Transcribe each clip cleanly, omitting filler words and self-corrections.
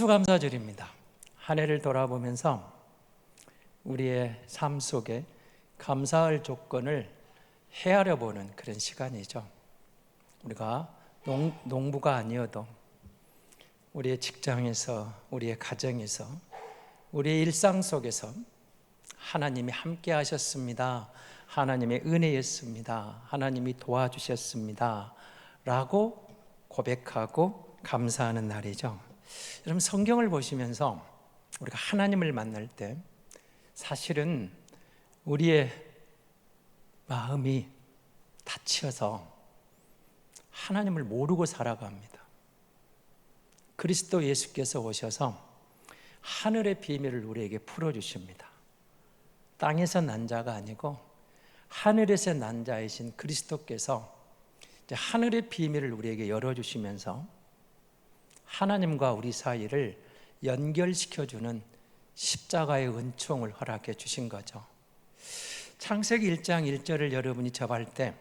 추수감사절입니다. 한 해를 돌아보면서 우리의 삶 속에 감사할 조건을 헤아려 보는 그런 시간이죠. 우리가 농부가 아니어도 우리의 직장에서, 우리의 가정에서, 우리의 일상 속에서 하나님이 함께 하셨습니다, 하나님의 은혜였습니다, 하나님이 도와주셨습니다 라고 고백하고 감사하는 날이죠. 여러분, 성경을 보시면서 우리가 하나님을 만날 때 사실은 우리의 마음이 닫혀서 하나님을 모르고 살아갑니다. 그리스도 예수께서 오셔서 하늘의 비밀을 우리에게 풀어주십니다. 땅에서 난 자가 아니고 하늘에서 난 자이신 그리스도께서 이제 하늘의 비밀을 우리에게 열어주시면서 하나님과 우리 사이를 연결시켜주는 십자가의 은총을 허락해 주신 거죠. 창세기 1장 1절을 여러분이 접할 때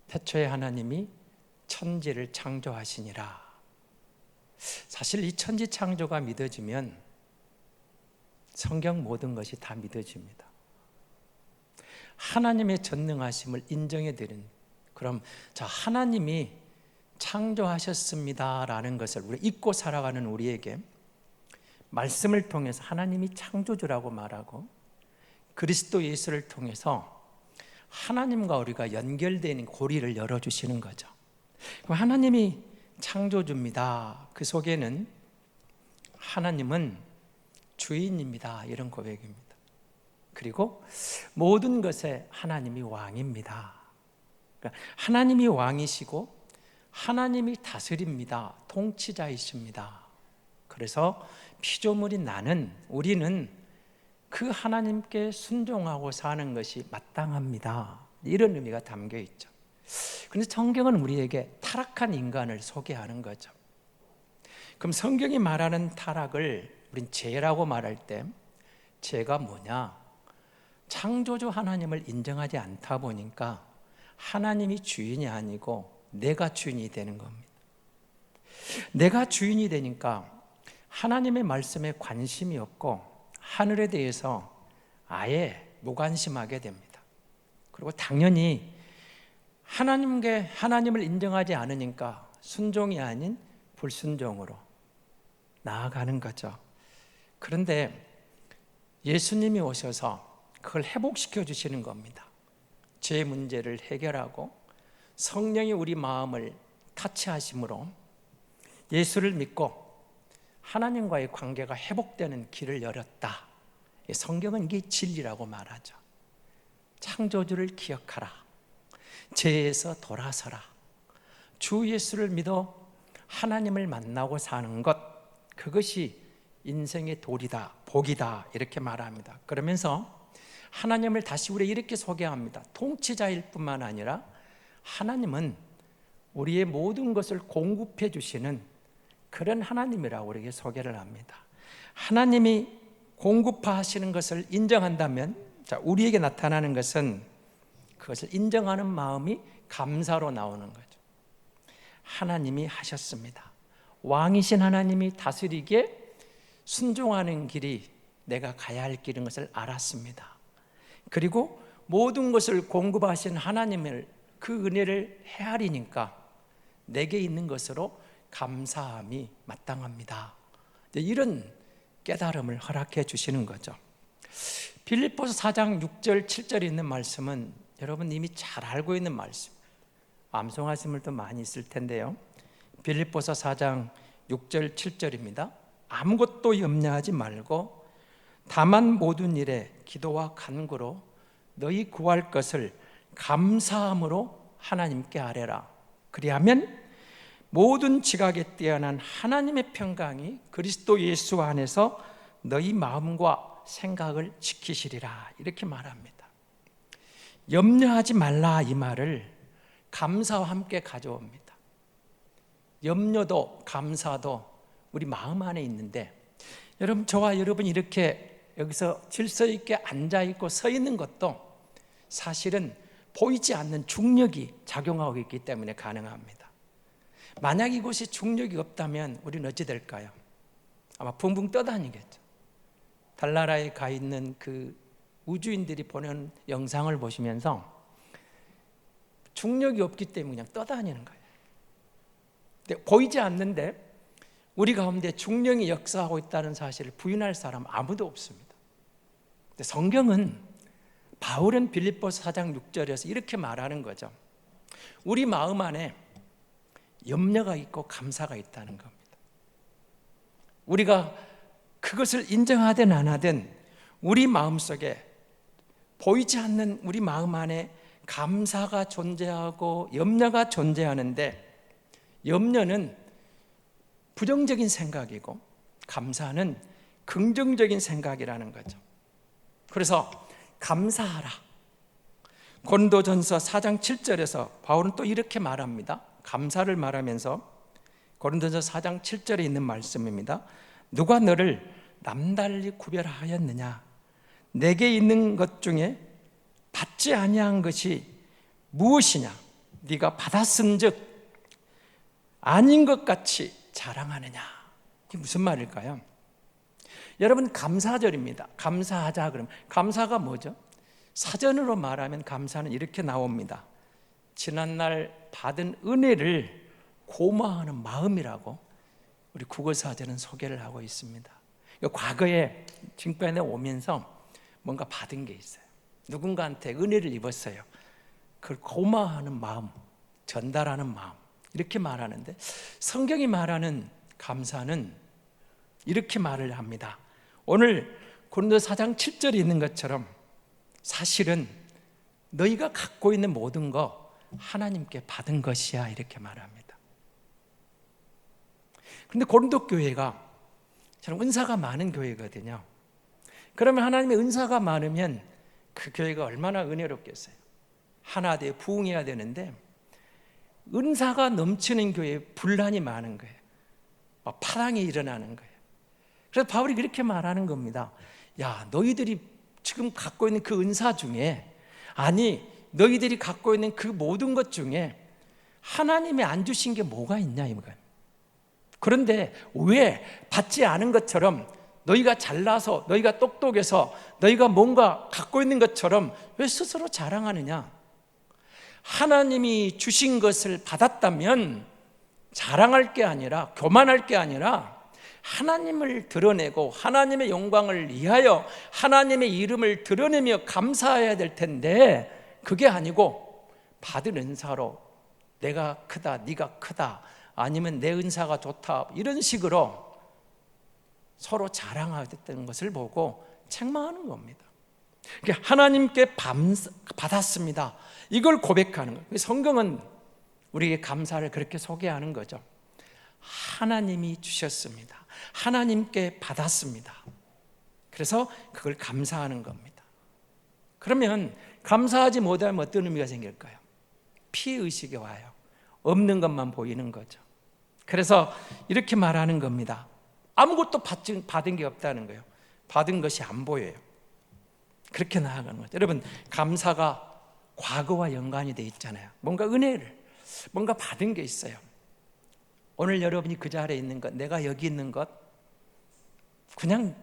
태초에 하나님이 천지를 창조하시니라. 사실 이 천지 창조가 믿어지면 성경 모든 것이 다 믿어집니다. 하나님의 전능하심을 인정해 드린, 그럼 자, 하나님이 창조하셨습니다라는 것을 우리 잊고 살아가는 우리에게 말씀을 통해서 하나님이 창조주라고 말하고 그리스도 예수를 통해서 하나님과 우리가 연결되는 고리를 열어주시는 거죠. 그럼 하나님이 창조주입니다. 그 속에는 하나님은 주인입니다, 이런 고백입니다. 그리고 모든 것에 하나님이 왕입니다. 그러니까 하나님이 왕이시고 하나님이 다스립니다, 통치자이십니다. 그래서 피조물인 우리는 그 하나님께 순종하고 사는 것이 마땅합니다, 이런 의미가 담겨 있죠. 그런데 성경은 우리에게 타락한 인간을 소개하는 거죠. 그럼 성경이 말하는 타락을 우린 죄라고 말할 때 죄가 뭐냐? 창조주 하나님을 인정하지 않다 보니까 하나님이 주인이 아니고 내가 주인이 되는 겁니다. 내가 주인이 되니까 하나님의 말씀에 관심이 없고 하늘에 대해서 아예 무관심하게 됩니다. 그리고 당연히 하나님을 인정하지 않으니까 순종이 아닌 불순종으로 나아가는 거죠. 그런데 예수님이 오셔서 그걸 회복시켜 주시는 겁니다. 죄 문제를 해결하고 성령이 우리 마음을 타치하심으로 예수를 믿고 하나님과의 관계가 회복되는 길을 열었다. 성경은 이게 진리라고 말하죠. 창조주를 기억하라, 죄에서 돌아서라, 주 예수를 믿어 하나님을 만나고 사는 것, 그것이 인생의 도리다, 복이다, 이렇게 말합니다. 그러면서 하나님을 다시 우리 이렇게 소개합니다. 통치자일 뿐만 아니라 하나님은 우리의 모든 것을 공급해 주시는 그런 하나님이라고 우리에게 소개를 합니다. 하나님이 공급하시는 것을 인정한다면, 자, 우리에게 나타나는 것은 그것을 인정하는 마음이 감사로 나오는 거죠. 하나님이 하셨습니다. 왕이신 하나님이 다스리게 순종하는 길이 내가 가야 할 길인 것을 알았습니다. 그리고 모든 것을 공급하신 하나님을, 그 은혜를 헤아리니까 내게 있는 것으로 감사함이 마땅합니다. 이런 깨달음을 허락해 주시는 거죠. 빌립보서 4장 6절 7절에 있는 말씀은 여러분 이미 잘 알고 있는 말씀, 암송하신 분도 많이 있을 텐데요. 빌립보서 4장 6절 7절입니다. 아무것도 염려하지 말고 다만 모든 일에 기도와 간구로 너희 구할 것을 감사함으로 하나님께 아뢰라. 그리하면 모든 지각에 뛰어난 하나님의 평강이 그리스도 예수 안에서 너희 마음과 생각을 지키시리라, 이렇게 말합니다. 염려하지 말라, 이 말을 감사와 함께 가져옵니다. 염려도 감사도 우리 마음 안에 있는데, 여러분, 저와 여러분이 이렇게 여기서 질서 있게 앉아 있고 서 있는 것도 사실은 보이지 않는 중력이 작용하고 있기 때문에 가능합니다. 만약 이곳이 중력이 없다면 우리는 어찌 될까요? 아마 붕붕 떠다니겠죠. 달나라에 가 있는 그 우주인들이 보는 영상을 보시면서 중력이 없기 때문에 그냥 떠다니는 거예요. 근데 보이지 않는데 우리 가운데 중력이 역사하고 있다는 사실을 부인할 사람 아무도 없습니다. 근데 성경은, 바울은 빌립보서 4장 6절에서 이렇게 말하는 거죠. 우리 마음 안에 염려가 있고 감사가 있다는 겁니다. 우리가 그것을 인정하든 안 하든 우리 마음속에 보이지 않는 우리 마음 안에 감사가 존재하고 염려가 존재하는데, 염려는 부정적인 생각이고 감사는 긍정적인 생각이라는 거죠. 그래서 감사하라. 고린도전서 4장 7절에서 바울은 또 이렇게 말합니다. 감사를 말하면서 고린도전서 4장 7절에 있는 말씀입니다. 누가 너를 남달리 구별하였느냐? 내게 있는 것 중에 받지 아니한 것이 무엇이냐? 네가 받았은즉 아닌 것 같이 자랑하느냐? 이게 무슨 말일까요? 여러분, 감사절입니다. 감사하자 그러면 감사가 뭐죠? 사전으로 말하면 감사는 이렇게 나옵니다. 지난날 받은 은혜를 고마워하는 마음이라고 우리 국어사전은 소개를 하고 있습니다. 과거에 지금까지 오면서 뭔가 받은 게 있어요. 누군가한테 은혜를 입었어요. 그걸 고마워하는 마음, 전달하는 마음, 이렇게 말하는데, 성경이 말하는 감사는 이렇게 말을 합니다. 오늘 고린도서 4장 7절에 있는 것처럼 사실은 너희가 갖고 있는 모든 거 하나님께 받은 것이야, 이렇게 말합니다. 그런데 고린도 교회가 참 은사가 많은 교회거든요. 그러면 하나님의 은사가 많으면 그 교회가 얼마나 은혜롭겠어요. 하나 되어 부흥해야 되는데 은사가 넘치는 교회에 분란이 많은 거예요. 파랑이 일어나는 거예요. 그래서 바울이 그렇게 말하는 겁니다. 야, 너희들이 지금 갖고 있는 그 은사 중에, 아니 너희들이 갖고 있는 그 모든 것 중에 하나님이 안 주신 게 뭐가 있냐 이거예요. 그런데 왜 받지 않은 것처럼, 너희가 잘나서, 너희가 똑똑해서, 너희가 뭔가 갖고 있는 것처럼 왜 스스로 자랑하느냐? 하나님이 주신 것을 받았다면 자랑할 게 아니라, 교만할 게 아니라 하나님을 드러내고 하나님의 영광을 위하여 하나님의 이름을 드러내며 감사해야 될 텐데, 그게 아니고 받은 은사로 내가 크다, 네가 크다, 아니면 내 은사가 좋다, 이런 식으로 서로 자랑하였다는 것을 보고 책망하는 겁니다. 그러니까 하나님께 받았습니다, 이걸 고백하는 거예요. 성경은 우리에게 감사를 그렇게 소개하는 거죠. 하나님이 주셨습니다, 하나님께 받았습니다. 그래서 그걸 감사하는 겁니다. 그러면 감사하지 못하면 어떤 의미가 생길까요? 피의식이 와요. 없는 것만 보이는 거죠. 그래서 이렇게 말하는 겁니다. 아무것도 받은 게 없다는 거예요. 받은 것이 안 보여요. 그렇게 나아가는 거죠. 여러분, 감사가 과거와 연관이 돼 있잖아요. 뭔가 은혜를, 뭔가 받은 게 있어요. 오늘 여러분이 그 자리에 있는 것, 내가 여기 있는 것, 그냥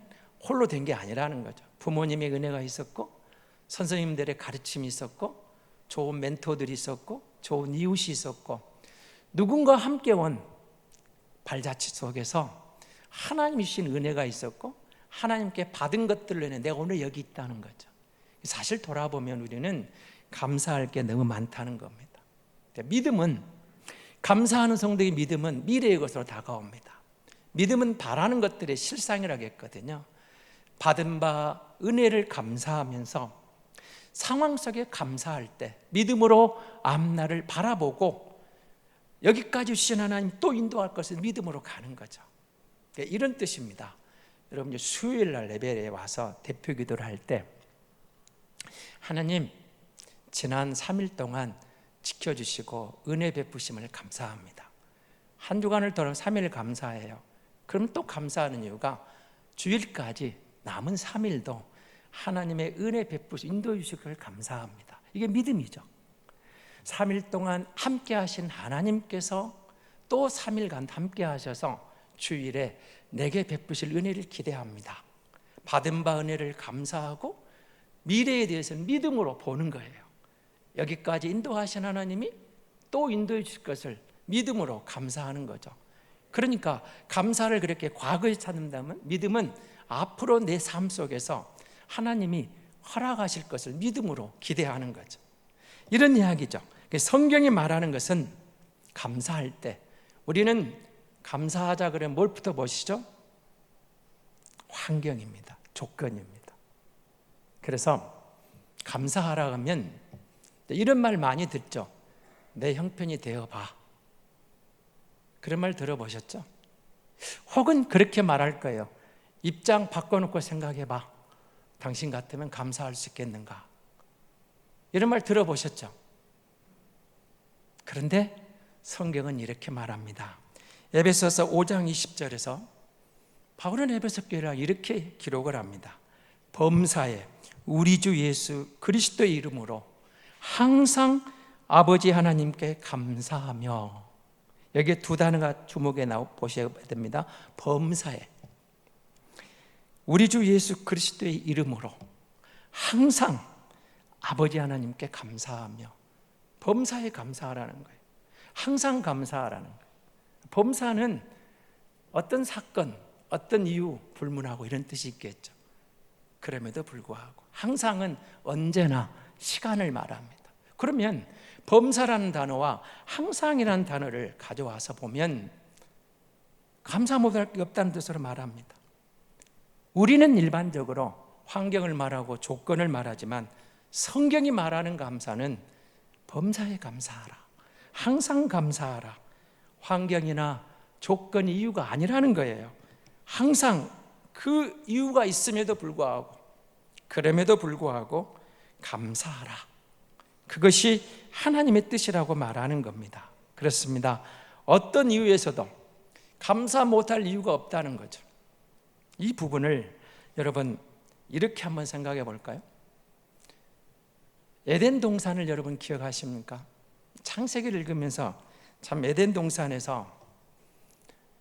홀로 된 게 아니라는 거죠. 부모님의 은혜가 있었고, 선생님들의 가르침이 있었고, 좋은 멘토들이 있었고, 좋은 이웃이 있었고, 누군가 함께 온 발자취 속에서 하나님이 주신 은혜가 있었고, 하나님께 받은 것들로 인해 내가 오늘 여기 있다는 거죠. 사실 돌아보면 우리는 감사할 게 너무 많다는 겁니다. 믿음은, 감사하는 성도의 믿음은 미래의 것으로 다가옵니다. 믿음은 바라는 것들의 실상이라고 했거든요. 받은 바 은혜를 감사하면서 상황 속에 감사할 때 믿음으로 앞날을 바라보고 여기까지 주신 하나님 또 인도할 것을 믿음으로 가는 거죠. 이런 뜻입니다. 여러분, 수요일 날 예배에 와서 대표 기도를 할 때, 하나님 지난 3일 동안 지켜주시고 은혜 베푸심을 감사합니다. 한 주간을 돌아 3일 감사해요. 그럼 또 감사하는 이유가 주일까지 남은 3일도 하나님의 은혜 베푸시 인도해 주실 걸 감사합니다. 이게 믿음이죠. 3일 동안 함께 하신 하나님께서 또 3일간 함께 하셔서 주일에 내게 베푸실 은혜를 기대합니다. 받은 바 은혜를 감사하고 미래에 대해서는 믿음으로 보는 거예요. 여기까지 인도하신 하나님이 또 인도해 주실 것을 믿음으로 감사하는 거죠. 그러니까 감사를 그렇게 과거에 찾는다면 믿음은 앞으로 내 삶 속에서 하나님이 허락하실 것을 믿음으로 기대하는 거죠. 이런 이야기죠. 성경이 말하는 것은 감사할 때 우리는 감사하자 그러면 뭘부터 보시죠? 환경입니다. 조건입니다. 그래서 감사하라 하면 이런 말 많이 듣죠. 내 형편이 되어봐. 그런 말 들어보셨죠? 혹은 그렇게 말할 거예요. 입장 바꿔놓고 생각해봐. 당신 같으면 감사할 수 있겠는가? 이런 말 들어보셨죠? 그런데 성경은 이렇게 말합니다. 에베소서 5장 20절에서 바울은 에베소 교회라 이렇게 기록을 합니다. 범사에 우리 주 예수 그리스도의 이름으로 항상 아버지 하나님께 감사하며, 여기에 두 단어가 주목에 보셔야 됩니다. 범사에 우리 주 예수 그리스도의 이름으로 항상 아버지 하나님께 감사하며, 범사에 감사하라는 거예요. 항상 감사하라는 거예요. 범사는 어떤 사건, 어떤 이유 불문하고 이런 뜻이 있겠죠. 그럼에도 불구하고 항상은 언제나 시간을 말합니다. 그러면 범사라는 단어와 항상이라는 단어를 가져와서 보면 감사 못할 게 없다는 뜻으로 말합니다. 우리는 일반적으로 환경을 말하고 조건을 말하지만 성경이 말하는 감사는 범사에 감사하라, 항상 감사하라, 환경이나 조건, 이유가 아니라는 거예요. 항상 그 이유가 있음에도 불구하고, 그럼에도 불구하고 감사하라. 그것이 하나님의 뜻이라고 말하는 겁니다. 그렇습니다. 어떤 이유에서도 감사 못할 이유가 없다는 거죠. 이 부분을 여러분 이렇게 한번 생각해 볼까요? 에덴 동산을 여러분 기억하십니까? 창세기를 읽으면서 참 에덴 동산에서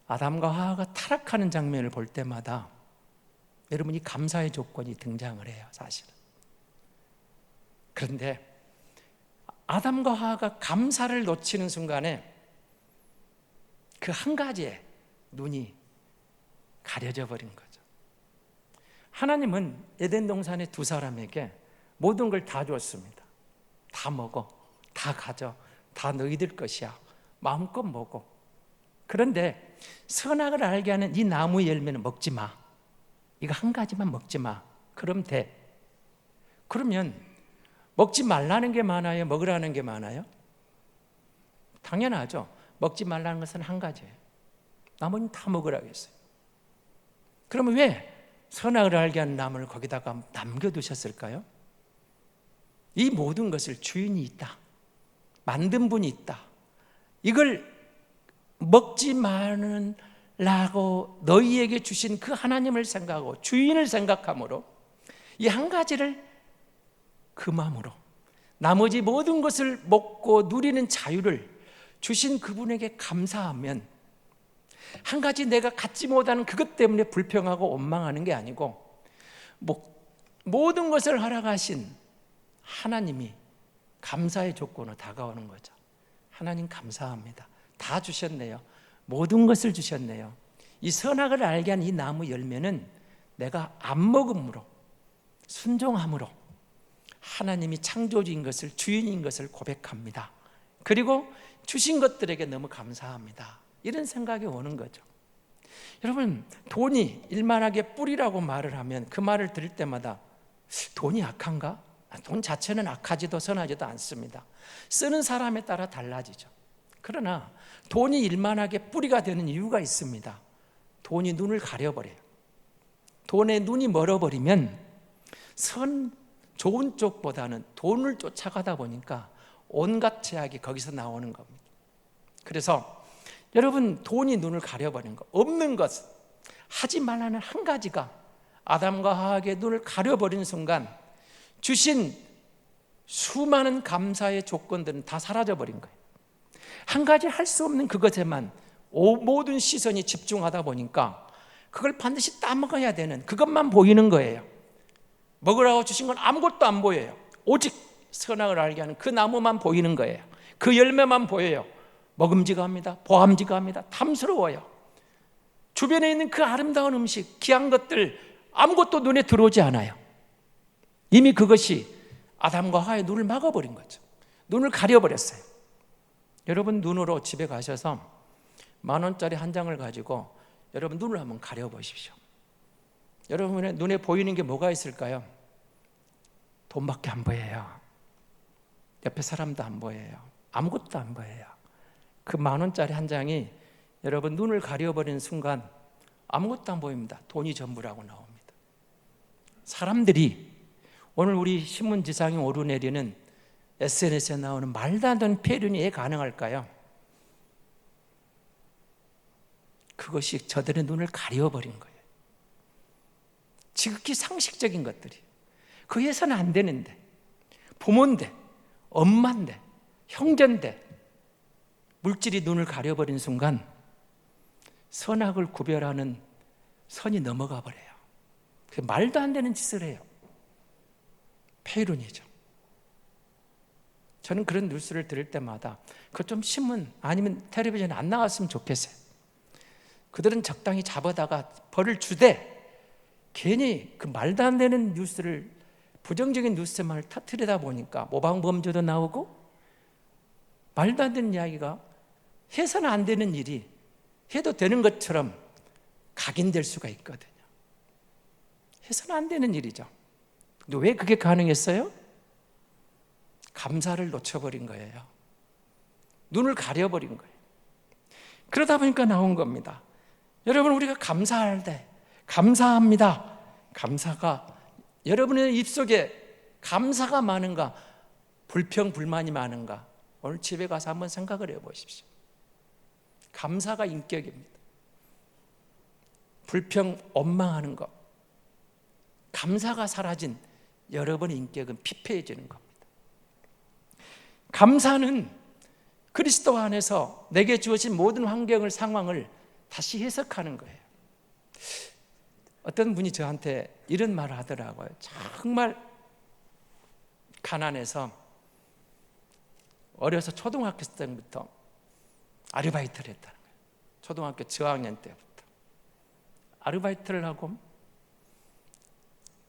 아담과 하와가 타락하는 장면을 볼 때마다 여러분 이 감사의 조건이 등장을 해요, 사실은. 그런데 아담과 하와가 감사를 놓치는 순간에 그 한 가지에 눈이 가려져 버린 거죠. 하나님은 에덴 동산의 두 사람에게 모든 걸 다 줬습니다. 다 먹어, 다 가져, 다 너희들 것이야, 마음껏 먹어. 그런데 선악을 알게 하는 이 나무 열매는 먹지 마. 이거 한 가지만 먹지 마. 그럼 돼. 그러면 먹지 말라는 게 많아요? 먹으라는 게 많아요? 당연하죠. 먹지 말라는 것은 한 가지예요. 나머지는 다 먹으라고 했어요. 그러면 왜 선악을 알게 하는 나무를 거기다가 남겨두셨을까요? 이 모든 것을 주인이 있다, 만든 분이 있다, 이걸 먹지 말라고 너희에게 주신 그 하나님을 생각하고 주인을 생각함으로 이 한 가지를 그 마음으로 나머지 모든 것을 먹고 누리는 자유를 주신 그분에게 감사하면, 한 가지 내가 갖지 못하는 그것 때문에 불평하고 원망하는 게 아니고 모든 것을 허락하신 하나님이 감사의 조건으로 다가오는 거죠. 하나님 감사합니다. 다 주셨네요. 모든 것을 주셨네요. 이 선악을 알게 한 이 나무 열매는 내가 안 먹음으로, 순종함으로 하나님이 창조주인 것을, 주인인 것을 고백합니다. 그리고 주신 것들에게 너무 감사합니다. 이런 생각이 오는 거죠. 여러분, 돈이 일만하게 뿌리라고 말을 하면 그 말을 들을 때마다 돈이 악한가? 돈 자체는 악하지도 선하지도 않습니다. 쓰는 사람에 따라 달라지죠. 그러나 돈이 일만하게 뿌리가 되는 이유가 있습니다. 돈이 눈을 가려버려요. 돈에 눈이 멀어버리면 좋은 쪽보다는 돈을 쫓아가다 보니까 온갖 제약이 거기서 나오는 겁니다. 그래서 여러분, 돈이 눈을 가려버린 것, 없는 것, 하지 말라는 한 가지가 아담과 하와의 눈을 가려버린 순간 주신 수많은 감사의 조건들은 다 사라져버린 거예요. 한 가지 할 수 없는 그것에만 모든 시선이 집중하다 보니까 그걸 반드시 따먹어야 되는 그것만 보이는 거예요. 먹으라고 주신 건 아무것도 안 보여요. 오직 선악을 알게 하는 그 나무만 보이는 거예요. 그 열매만 보여요. 먹음직합니다. 보암직합니다. 탐스러워요. 주변에 있는 그 아름다운 음식, 귀한 것들 아무것도 눈에 들어오지 않아요. 이미 그것이 아담과 하와의 눈을 막아버린 거죠. 눈을 가려버렸어요. 여러분 눈으로 집에 가셔서 10,000원짜리 한 장을 가지고 여러분 눈을 한번 가려보십시오. 여러분의 눈에 보이는 게 뭐가 있을까요? 돈밖에 안 보여요. 옆에 사람도 안 보여요. 아무것도 안 보여요. 그 10,000원짜리 한 장이 여러분 눈을 가려버리는 순간 아무것도 안 보입니다. 돈이 전부라고 나옵니다. 사람들이 오늘 우리 신문지상에 오르내리는 SNS에 나오는 말도 안 되는 표현이 왜 가능할까요? 그것이 저들의 눈을 가려버린 거예요. 지극히 상식적인 것들이 그 해서는 안 되는데, 부모인데, 엄마인데, 형제인데 물질이 눈을 가려버린 순간 선악을 구별하는 선이 넘어가 버려요. 말도 안 되는 짓을 해요. 폐륜이죠. 저는 그런 뉴스를 들을 때마다 그 좀 신문 아니면 텔레비전에 안 나왔으면 좋겠어요. 그들은 적당히 잡아다가 벌을 주되 괜히 그 말도 안 되는 뉴스를, 부정적인 뉴스만 터뜨리다 보니까 모방범죄도 나오고 말도 안 되는 이야기가, 해서는 안 되는 일이 해도 되는 것처럼 각인될 수가 있거든요. 해서는 안 되는 일이죠. 근데 왜 그게 가능했어요? 감사를 놓쳐버린 거예요. 눈을 가려버린 거예요. 그러다 보니까 나온 겁니다. 여러분, 우리가 감사할 때 감사합니다. 감사가 여러분의 입속에 감사가 많은가, 불평 불만이 많은가, 오늘 집에 가서 한번 생각을 해보십시오. 감사가 인격입니다. 불평 원망하는 것, 감사가 사라진 여러분의 인격은 피폐해지는 겁니다. 감사는 그리스도 안에서 내게 주어진 모든 환경을, 상황을 다시 해석하는 거예요. 어떤 분이 저한테 이런 말을 하더라고요. 정말 가난해서 어려서 초등학교 때부터 아르바이트를 했다는 거예요. 초등학교 저학년 때부터 아르바이트를 하고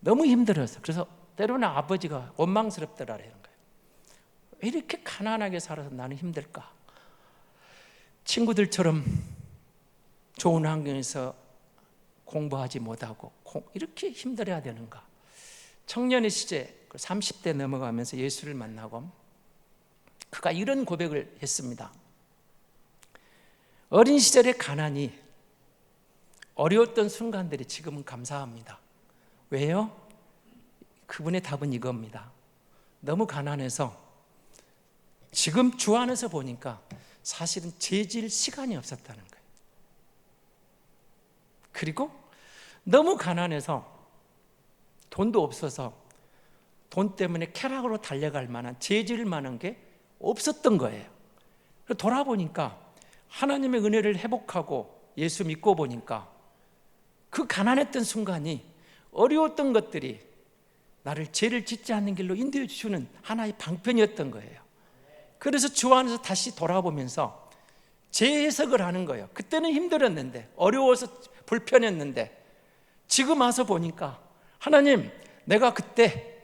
너무 힘들어서, 그래서 때로는 아버지가 원망스럽더라는 거예요. 왜 이렇게 가난하게 살아서 나는 힘들까? 친구들처럼 좋은 환경에서 공부하지 못하고 이렇게 힘들어야 되는가? 청년의 시절 30대 넘어가면서 예수를 만나고 그가 이런 고백을 했습니다. 어린 시절의 가난이 어려웠던 순간들이 지금은 감사합니다. 왜요? 그분의 답은 이겁니다. 너무 가난해서 지금 주 안에서 보니까 사실은 죄질 시간이 없었다는 거예요. 그리고 너무 가난해서 돈도 없어서 돈 때문에 쾌락으로 달려갈 만한, 죄질 만한 게 없었던 거예요. 돌아보니까 하나님의 은혜를 회복하고 예수 믿고 보니까 그 가난했던 순간이, 어려웠던 것들이 나를 죄를 짓지 않는 길로 인도해 주시는 하나의 방편이었던 거예요. 그래서 주 안에서 다시 돌아보면서 재해석을 하는 거예요. 그때는 힘들었는데, 어려워서 불편했는데, 지금 와서 보니까 하나님, 내가 그때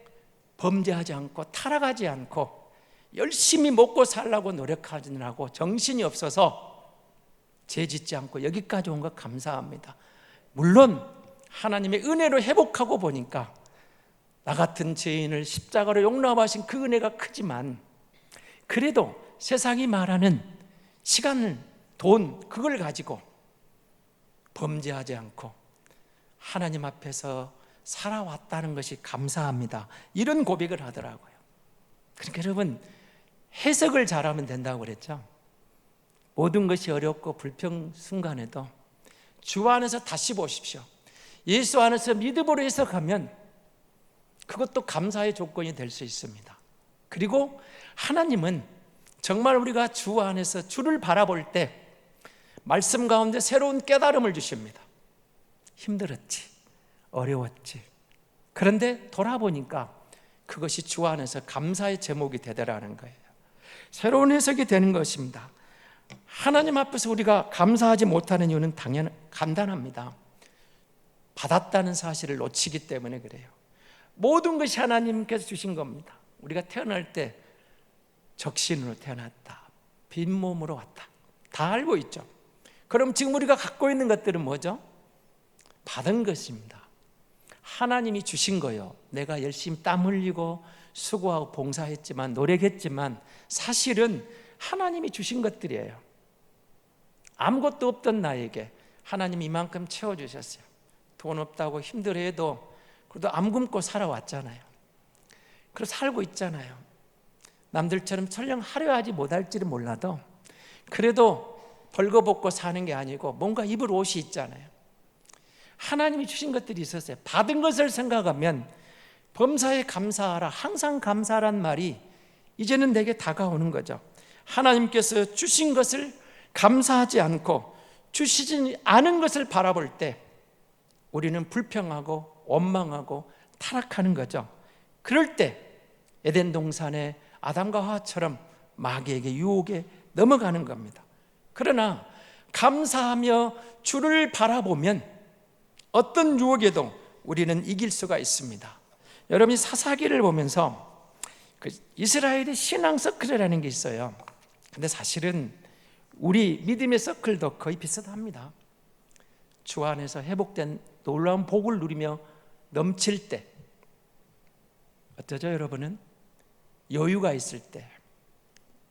범죄하지 않고 타락하지 않고 열심히 먹고 살라고 노력하느라고 정신이 없어서 죄 짓지 않고 여기까지 온 것 감사합니다. 물론 하나님의 은혜로 회복하고 보니까 나 같은 죄인을 십자가로 용납하신 그 은혜가 크지만, 그래도 세상이 말하는 시간, 돈, 그걸 가지고 범죄하지 않고 하나님 앞에서 살아왔다는 것이 감사합니다. 이런 고백을 하더라고요. 그러니까 여러분, 해석을 잘하면 된다고 그랬죠. 모든 것이 어렵고 불평 순간에도 주 안에서 다시 보십시오. 예수 안에서 믿음으로 해석하면 그것도 감사의 조건이 될 수 있습니다. 그리고 하나님은 정말 우리가 주 안에서 주를 바라볼 때 말씀 가운데 새로운 깨달음을 주십니다. 힘들었지, 어려웠지. 그런데 돌아보니까 그것이 주 안에서 감사의 제목이 되더라는 거예요. 새로운 해석이 되는 것입니다. 하나님 앞에서 우리가 감사하지 못하는 이유는 간단합니다. 받았다는 사실을 놓치기 때문에 그래요. 모든 것이 하나님께서 주신 겁니다. 우리가 태어날 때 적신으로 태어났다, 빈몸으로 왔다, 다 알고 있죠. 그럼 지금 우리가 갖고 있는 것들은 뭐죠? 받은 것입니다. 하나님이 주신 거요. 내가 열심히 땀 흘리고 수고하고 봉사했지만, 노력했지만 사실은 하나님이 주신 것들이에요. 아무것도 없던 나에게 하나님이 이만큼 채워주셨어요. 돈 없다고 힘들어해도 그래도 암 굶고 살아왔잖아요. 그래서 살고 있잖아요. 남들처럼 설령 화려하지 못할지는 몰라도 그래도 벌거벗고 사는 게 아니고 뭔가 입을 옷이 있잖아요. 하나님이 주신 것들이 있었어요. 받은 것을 생각하면 범사에 감사하라, 항상 감사란 말이 이제는 내게 다가오는 거죠. 하나님께서 주신 것을 감사하지 않고 주시지 않은 것을 바라볼 때 우리는 불평하고 원망하고 타락하는 거죠. 그럴 때 에덴 동산의 아담과 하와처럼 마귀에게 유혹에 넘어가는 겁니다. 그러나 감사하며 주를 바라보면 어떤 유혹에도 우리는 이길 수가 있습니다. 여러분이 사사기를 보면서 이스라엘의 신앙 서클이라는 게 있어요. 근데 사실은 우리 믿음의 서클도 거의 비슷합니다. 주 안에서 회복된 놀라운 복을 누리며 넘칠 때 어쩌죠 여러분은? 여유가 있을 때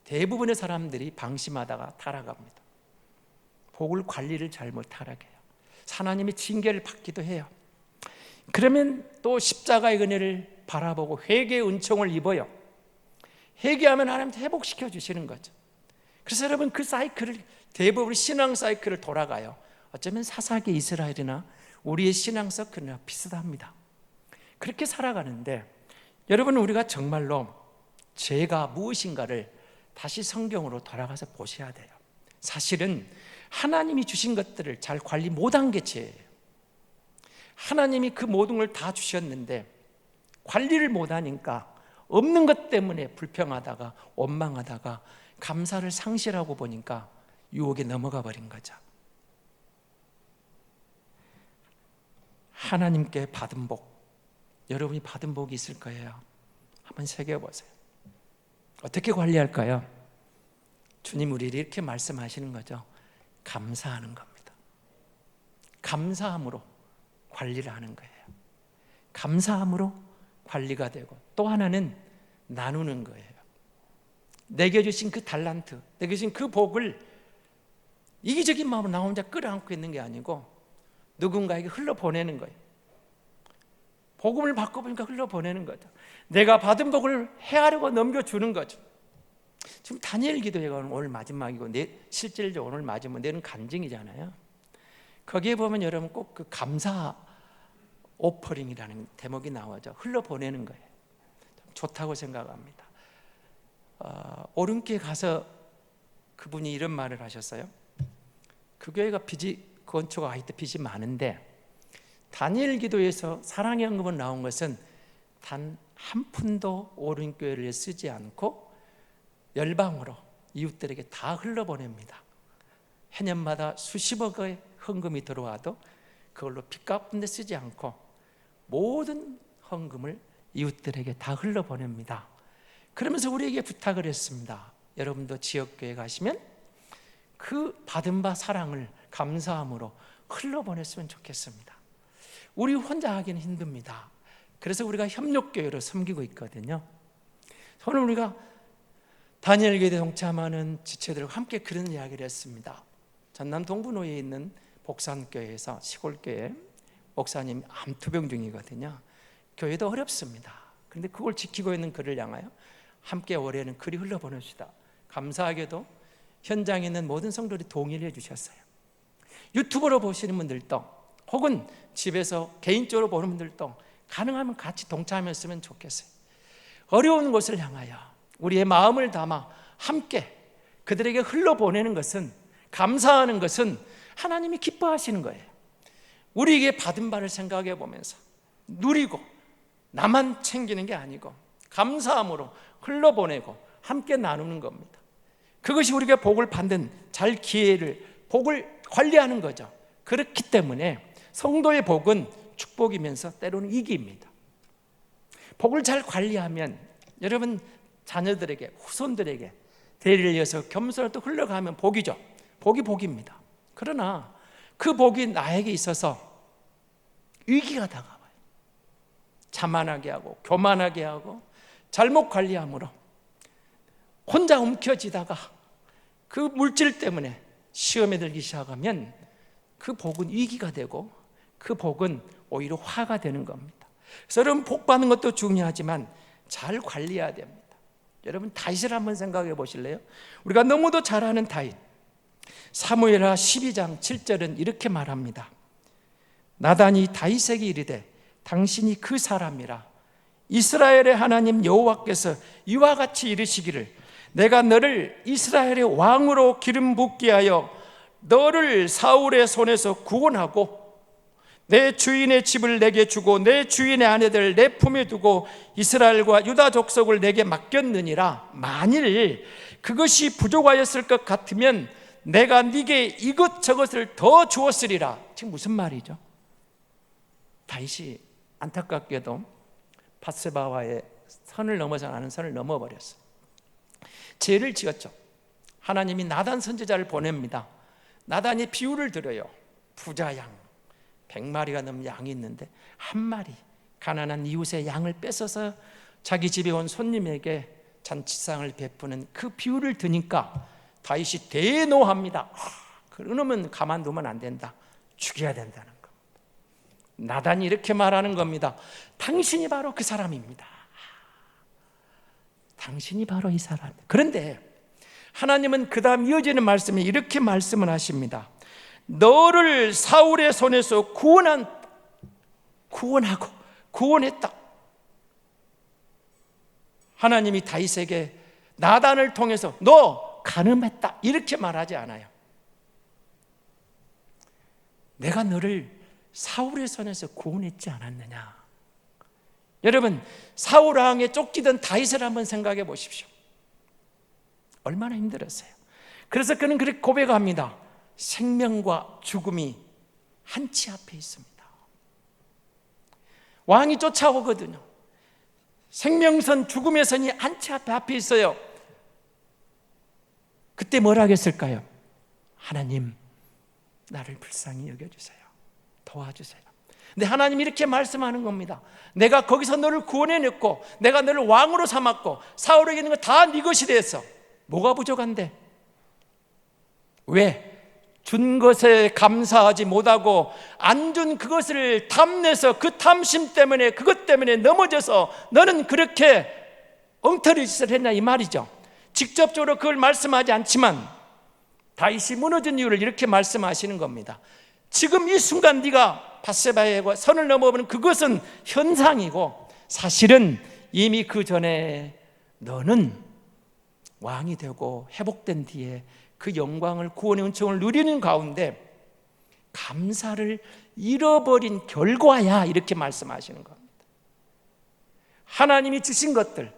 대부분의 사람들이 방심하다가 타락합니다. 복을 관리를 잘못 타락해요. 하나님의 징계를 받기도 해요. 그러면 또 십자가의 은혜를 바라보고 회개의 은총을 입어요. 회개하면 하나님한테 회복시켜 주시는 거죠. 그래서 여러분 그 사이클을 대부분 신앙 사이클을 돌아가요. 어쩌면 사사기 이스라엘이나 우리의 신앙 서클이나 비슷합니다. 그렇게 살아가는데 여러분 우리가 정말로 죄가 무엇인가를 다시 성경으로 돌아가서 보셔야 돼요. 사실은 하나님이 주신 것들을 잘 관리 못한 게 죄예요. 하나님이 그 모든 걸 다 주셨는데 관리를 못하니까 없는 것 때문에 불평하다가 원망하다가 감사를 상실하고 보니까 유혹에 넘어가 버린 거죠. 하나님께 받은 복, 여러분이 받은 복이 있을 거예요. 한번 새겨보세요. 어떻게 관리할까요? 주님 우리를 이렇게 말씀하시는 거죠. 감사하는 겁니다. 감사함으로 관리를 하는 거예요. 감사함으로 관리가 되고 또 하나는 나누는 거예요. 내게 주신 그 달란트, 내게 주신 그 복을 이기적인 마음으로 나 혼자 끌어안고 있는 게 아니고 누군가에게 흘러보내는 거예요. 복음을 받고 보니까 흘러보내는 거죠. 내가 받은 복을 헤아리고 넘겨주는 거죠. 지금 다니엘 기도회가 오늘 마지막이고 실질적으로 오늘 마지막 내일은 간증이잖아요. 거기에 보면 여러분 꼭 그 감사 오퍼링이라는 대목이 나오죠. 흘러보내는 거예요. 좋다고 생각합니다. 오른교에 가서 그분이 이런 말을 하셨어요. 그 교회가 건축가 하이트 빚이 많은데 다니엘 기도에서 사랑의 헌금은 나온 것은 단 한 푼도 오른교회를 쓰지 않고 열방으로 이웃들에게 다 흘러보냅니다. 해년마다 수십억의 헌금이 들어와도 그걸로 빚 갚은 데 쓰지 않고 모든 헌금을 이웃들에게 다 흘러보냅니다. 그러면서 우리에게 부탁을 했습니다. 여러분도 지역교회 가시면 그 받은 바 사랑을 감사함으로 흘러보냈으면 좋겠습니다. 우리 혼자 하기는 힘듭니다. 그래서 우리가 협력교회로 섬기고 있거든요. 오늘 우리가 다니엘 교회에 동참하는 지체들과 함께 그런 이야기를 했습니다. 전남 동부노에 있는 복산교회에서 시골교회 목사님 암투병 중이거든요. 교회도 어렵습니다. 그런데 그걸 지키고 있는 그를 향하여 함께 올해는 글이 흘러보냅시다. 감사하게도 현장에 있는 모든 성도들이 동의를 해주셨어요. 유튜브로 보시는 분들도 혹은 집에서 개인적으로 보는 분들도 가능하면 같이 동참했으면 좋겠어요. 어려운 곳을 향하여 우리의 마음을 담아 함께 그들에게 흘러보내는 것은 감사하는 것은 하나님이 기뻐하시는 거예요. 우리에게 받은 바를 생각해 보면서 누리고 나만 챙기는 게 아니고 감사함으로 흘러보내고 함께 나누는 겁니다. 그것이 우리가 복을 받는 잘 기회를, 복을 관리하는 거죠. 그렇기 때문에 성도의 복은 축복이면서 때로는 위기입니다. 복을 잘 관리하면 여러분 자녀들에게, 후손들에게 대리를 이어서 겸손히 또 흘러가면 복이죠. 복이 복입니다. 그러나 그 복이 나에게 있어서 위기가 다가와요. 자만하게 하고 교만하게 하고 잘못 관리함으로 혼자 움켜쥐다가 그 물질 때문에 시험에 들기 시작하면 그 복은 위기가 되고 그 복은 오히려 화가 되는 겁니다. 그래서 여러분 복 받는 것도 중요하지만 잘 관리해야 됩니다. 여러분 다윗을 한번 생각해 보실래요? 우리가 너무도 잘 아는 다윗, 사무엘하 12장 7절은 이렇게 말합니다. 나단이 다윗에게 이르되 당신이 그 사람이라. 이스라엘의 하나님 여호와께서 이와 같이 이르시기를 내가 너를 이스라엘의 왕으로 기름 붓게 하여 너를 사울의 손에서 구원하고 내 주인의 집을 내게 주고 내 주인의 아내들을 내 품에 두고 이스라엘과 유다 족속을 내게 맡겼느니라. 만일 그것이 부족하였을 것 같으면 내가 네게 이것저것을 더 주었으리라. 지금 무슨 말이죠? 다윗이 안타깝게도 밧세바와의 선을 넘어서 나는 선을 넘어버렸어요. 죄를 지었죠. 하나님이 나단 선지자를 보냅니다. 나단이 비유를 들어요. 부자 양 100마리가 넘는 양이 있는데 한 마리 가난한 이웃의 양을 뺏어서 자기 집에 온 손님에게 잔치상을 베푸는 그 비유를 드니까 다윗이 대노합니다. 그러면 가만두면 안 된다. 죽여야 된다는 거. 나단이 이렇게 말하는 겁니다. 당신이 바로 그 사람입니다. 당신이 바로 이 사람. 그런데 하나님은 그 다음 이어지는 말씀에 이렇게 말씀을 하십니다. 너를 사울의 손에서 구원했다. 하나님이 다윗에게 나단을 통해서 너 간음했다 이렇게 말하지 않아요. 내가 너를 사울의 손에서 구원했지 않았느냐. 여러분 사울 왕에 쫓기던 다윗을 한번 생각해 보십시오. 얼마나 힘들었어요. 그래서 그는 그렇게 고백합니다. 생명과 죽음이 한치 앞에 있습니다. 왕이 쫓아오거든요. 생명선 죽음의 선이 한치 앞에 있어요. 그때 뭘 하겠을까요? 하나님 나를 불쌍히 여겨주세요. 도와주세요. 근데 하나님이 이렇게 말씀하는 겁니다. 내가 거기서 너를 구원해냈고 내가 너를 왕으로 삼았고 사울에게 있는 거 다 네 것이 됐어. 뭐가 부족한데? 왜? 준 것에 감사하지 못하고 안 준 그것을 탐내서 그 탐심 때문에 그것 때문에 넘어져서 너는 그렇게 엉터리 짓을 했냐 이 말이죠. 직접적으로 그걸 말씀하지 않지만 다윗이 무너진 이유를 이렇게 말씀하시는 겁니다. 지금 이 순간 네가 밧세바의 선을 넘어버리는 그것은 현상이고 사실은 이미 그 전에 너는 왕이 되고 회복된 뒤에 그 영광을 구원의 은총을 누리는 가운데 감사를 잃어버린 결과야 이렇게 말씀하시는 겁니다. 하나님이 주신 것들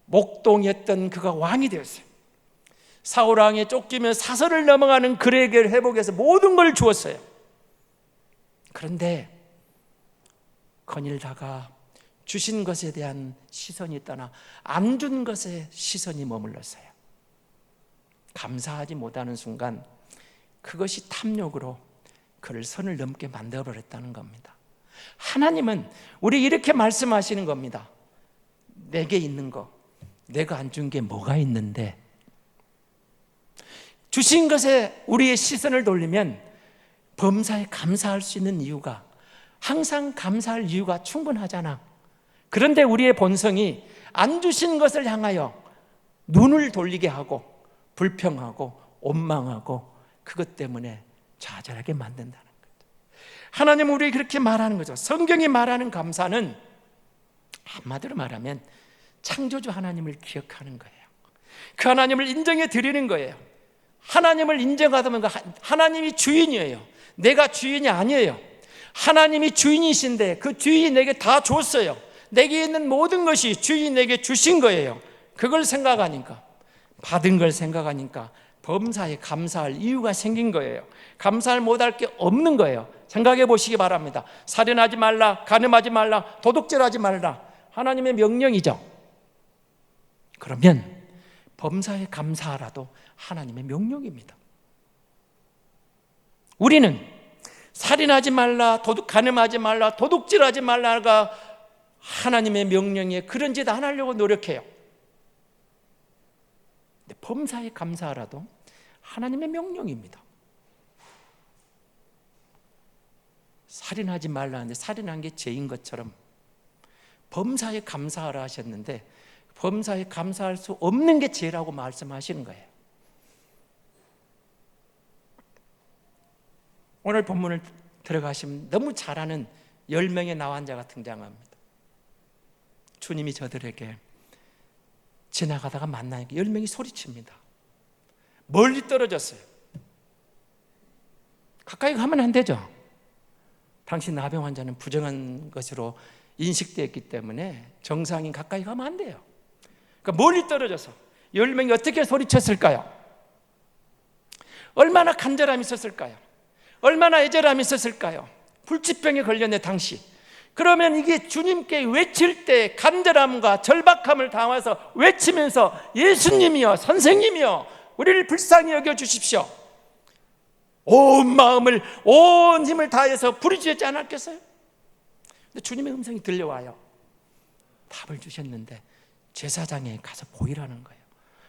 목동이었던 그가 왕이 되었어요. 사울 왕에 쫓기며 사설을 넘어가는 그에게 회복해서 모든 걸 주었어요. 그런데 거닐다가 주신 것에 대한 시선이 떠나 안 준 것에 시선이 머물렀어요. 감사하지 못하는 순간 그것이 탐욕으로 그를 선을 넘게 만들어버렸다는 겁니다. 하나님은 우리 이렇게 말씀하시는 겁니다. 내게 있는 거 내가 안 준 게 뭐가 있는데 주신 것에 우리의 시선을 돌리면 범사에 감사할 수 있는 이유가 항상 감사할 이유가 충분하잖아. 그런데 우리의 본성이 안 주신 것을 향하여 눈을 돌리게 하고 불평하고 원망하고 그것 때문에 좌절하게 만든다는 거죠. 하나님은 우리에게 그렇게 말하는 거죠. 성경이 말하는 감사는 한마디로 말하면 창조주 하나님을 기억하는 거예요. 그 하나님을 인정해 드리는 거예요. 하나님을 인정하다면 하나님이 주인이에요. 내가 주인이 아니에요. 하나님이 주인이신데 그 주인이 내게 다 줬어요. 내게 있는 모든 것이 주인이 내게 주신 거예요. 그걸 생각하니까, 받은 걸 생각하니까 범사에 감사할 이유가 생긴 거예요. 감사를 못할 게 없는 거예요. 생각해 보시기 바랍니다. 살인하지 말라, 간음하지 말라, 도둑질하지 말라, 하나님의 명령이죠. 그러면 범사에 감사하라도 하나님의 명령입니다. 우리는 살인하지 말라, 간음하지 말라, 도둑질하지 말라가 하나님의 명령에 그런 짓 안 하려고 노력해요. 근데 범사에 감사하라도 하나님의 명령입니다. 살인하지 말라는데 살인한 게 죄인 것처럼 범사에 감사하라 하셨는데 범사에 감사할 수 없는 게 죄라고 말씀하시는 거예요. 오늘 본문을 들어가시면 너무 잘 아는 10명의 나환자가 등장합니다. 주님이 저들에게 지나가다가 만나니까 10명이 소리칩니다. 멀리 떨어졌어요. 가까이 가면 안 되죠. 당시 나병 환자는 부정한 것으로 인식되었기 때문에 정상인 가까이 가면 안 돼요. 그러니까 멀리 떨어져서 10명이 어떻게 소리쳤을까요? 얼마나 간절함이 있었을까요? 얼마나 애절함이 있었을까요? 불치병에 걸렸네 당시. 그러면 이게 주님께 외칠 때 간절함과 절박함을 담아서 외치면서 예수님이여, 선생님이여, 우리를 불쌍히 여겨주십시오, 온 마음을 온 힘을 다해서 부르짖지 않았겠어요? 근데 주님의 음성이 들려와요. 답을 주셨는데 제사장에 가서 보이라는 거예요.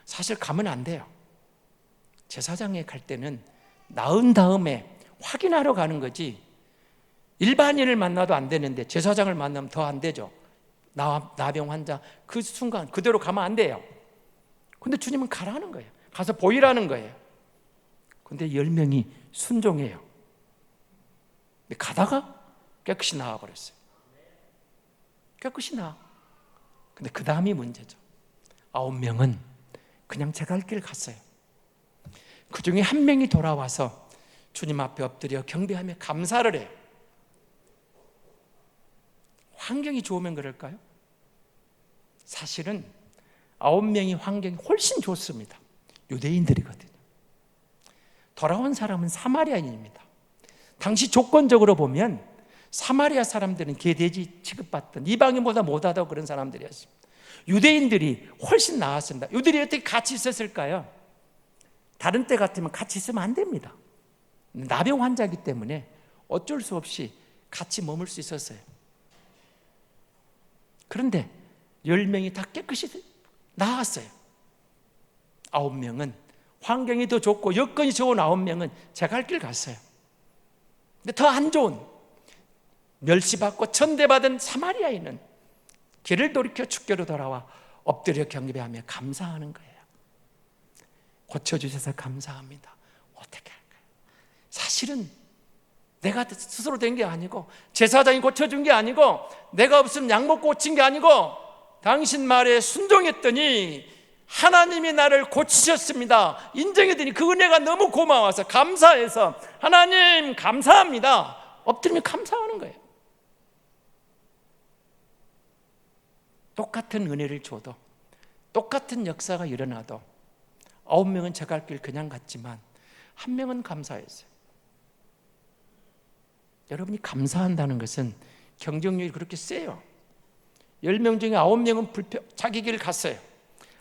사실 가면 안 돼요. 제사장에 갈 때는 나은 다음에 확인하러 가는 거지 일반인을 만나도 안 되는데 제사장을 만나면 더 안 되죠. 나병 환자 그 순간 그대로 가면 안 돼요. 근데 주님은 가라는 거예요. 가서 보이라는 거예요. 근데 10명이 순종해요. 근데 가다가 깨끗이 나와버렸어요. 깨끗이 나와. 근데 그 다음이 문제죠. 9명은 그냥 제 갈 길 갔어요. 그 중에 1명이 돌아와서 주님 앞에 엎드려 경배하며 감사를 해요. 환경이 좋으면 그럴까요? 사실은 9명이 환경이 훨씬 좋습니다. 유대인들이거든요. 돌아온 사람은 사마리아인입니다. 당시 조건적으로 보면 사마리아 사람들은 개돼지 취급받던 이방인보다 못하다고 그런 사람들이었습니다. 유대인들이 훨씬 나았습니다. 유대인들이 어떻게 같이 있었을까요? 다른 때 같으면 같이 있으면 안 됩니다. 나병 환자이기 때문에 어쩔 수 없이 같이 머물 수 있었어요. 그런데 10명이 다 깨끗이 나았어요. 9명은 환경이 더 좋고 여건이 좋은 9명은 제가 갈 길 갔어요. 근데 더 안 좋은 멸시받고 천대받은 사마리아인은 길을 돌이켜 주께로 돌아와 엎드려 경배하며 감사하는 거예요. 고쳐주셔서 감사합니다. 어떻게 할까요? 사실은 내가 스스로 된 게 아니고 제사장이 고쳐준 게 아니고 내가 없으면 약 먹고 고친 게 아니고 당신 말에 순종했더니 하나님이 나를 고치셨습니다. 인정했더니 그 은혜가 너무 고마워서 감사해서 하나님 감사합니다. 엎드리며 감사하는 거예요. 똑같은 은혜를 줘도 똑같은 역사가 일어나도 9명은 저 갈 길 그냥 갔지만 1명은 감사했어요. 여러분이 감사한다는 것은 경쟁력이 그렇게 세요. 10명 중에 9명은 자기 길 갔어요.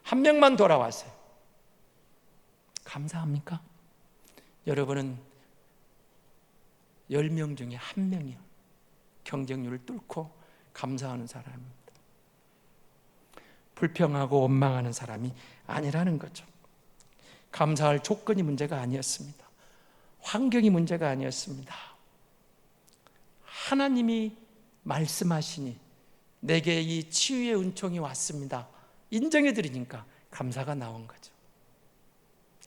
1명만 돌아왔어요. 감사합니까? 여러분은 10명 중에 1명이요 경쟁률을 뚫고 감사하는 사람입니다. 불평하고 원망하는 사람이 아니라는 거죠. 감사할 조건이 문제가 아니었습니다. 환경이 문제가 아니었습니다. 하나님이 말씀하시니 내게 이 치유의 은총이 왔습니다. 인정해 드리니까 감사가 나온 거죠.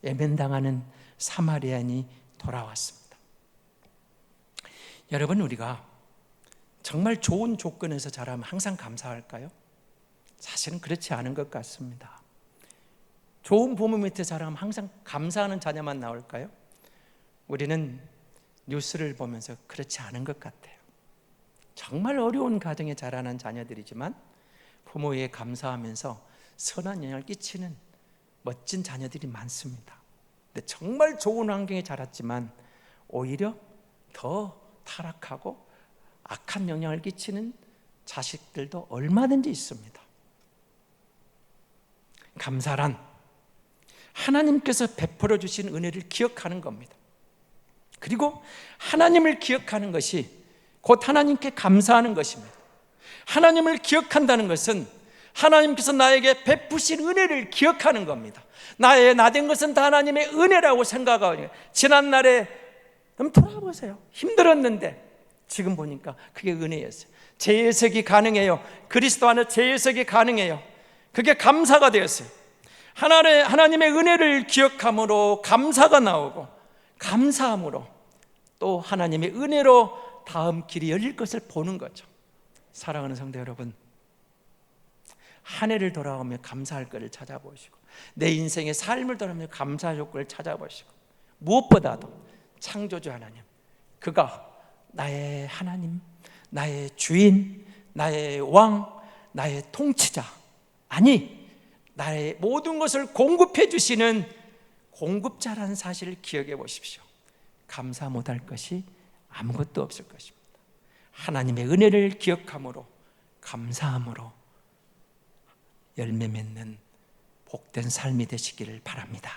애면당하는 사마리아인이 돌아왔습니다. 여러분, 우리가 정말 좋은 조건에서 자라면 항상 감사할까요? 사실은 그렇지 않은 것 같습니다. 좋은 부모 밑에 자라면 항상 감사하는 자녀만 나올까요? 우리는 뉴스를 보면서 그렇지 않은 것 같아요. 정말 어려운 가정에 자라는 자녀들이지만 부모에게 감사하면서 선한 영향을 끼치는 멋진 자녀들이 많습니다. 근데 정말 좋은 환경에 자랐지만 오히려 더 타락하고 악한 영향을 끼치는 자식들도 얼마든지 있습니다. 감사란 하나님께서 베풀어 주신 은혜를 기억하는 겁니다. 그리고 하나님을 기억하는 것이 곧 하나님께 감사하는 것입니다. 하나님을 기억한다는 것은 하나님께서 나에게 베푸신 은혜를 기억하는 겁니다. 나된 것은 다 하나님의 은혜라고 생각하고, 지난날에 돌아보세요. 힘들었는데 지금 보니까 그게 은혜였어요. 재해석이 가능해요. 그리스도 안에 재해석이 가능해요. 그게 감사가 되었어요. 하나님의 은혜를 기억함으로 감사가 나오고, 감사함으로 또 하나님의 은혜로 다음 길이 열릴 것을 보는 거죠. 사랑하는 성도 여러분, 한 해를 돌아오며 감사할 것을 찾아보시고, 내 인생의 삶을 돌아오며 감사할 것을 찾아보시고, 무엇보다도 창조주 하나님, 그가 나의 하나님, 나의 주인, 나의 왕, 나의 통치자, 아니 나의 모든 것을 공급해 주시는 공급자라는 사실을 기억해 보십시오. 감사 못할 것이 아무것도 없을 것입니다. 하나님의 은혜를 기억함으로, 감사함으로 열매 맺는 복된 삶이 되시기를 바랍니다.